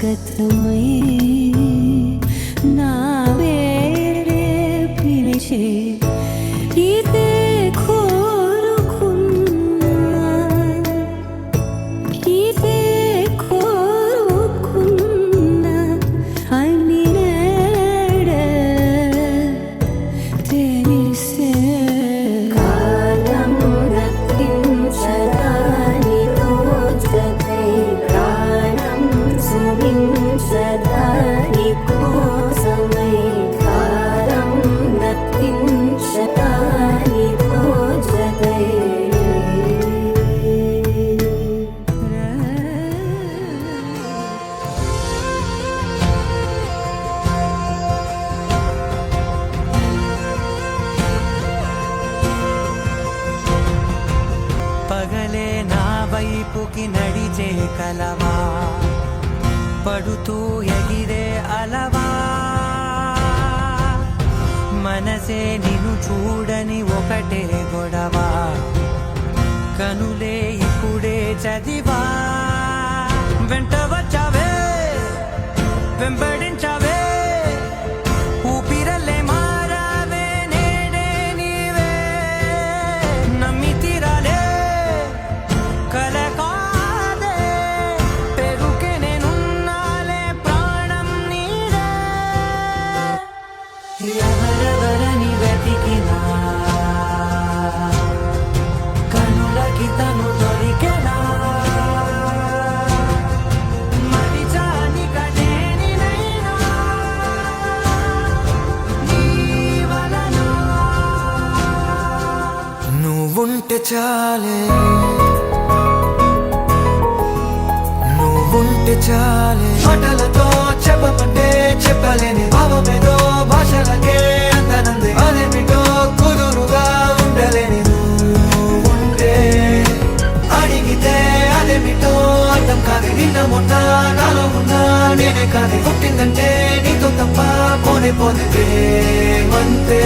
స్వాగతమై నా వేరే పిలిచే ఇదే కోరుకున్నా ఇదే కోరుకున్నా అని నేడే తెలిసే కాలం రక్షించదాని రోజై ప్రాణం సువించదాని కోసమై కాలం రక్షించదాని రోజై పగలే నా వైపుకి నడిచే కలవా పడుతూ ఎగిరే అలవా మనసే నిన్ను చూడని ఒకటే గొడవ కనులే ఇప్పుడే చదివా వెంట వచ్చావే వెంబడించావే ఊపిరల్లే మారావే నేడే నీవే నమ్మి తీరాలే కల కాదే పెరుకే నేనున్నాలే ప్రాణం నీడే ఎవరెవరని వెతికినా కనులకి తను దొరికెనా మరిచాని కనేనినైనా నీ వలన నువ్వుంటే చాలే నువ్వుంటే చాలే మాటలతో చెప్పమంటే చెప్పలేని భావమేదో భాషలకే అందనంది అదేమిటో కుదురుగా ఉండలేని నువ్వుంటే అడిగితే అదేమిటో అర్థం కాదు నిన్న మొన్న నాలో ఉన్నా నేనే కాదు పుట్టిందంటే నీతో తప్ప పోనే పోతే ప్రేమంతే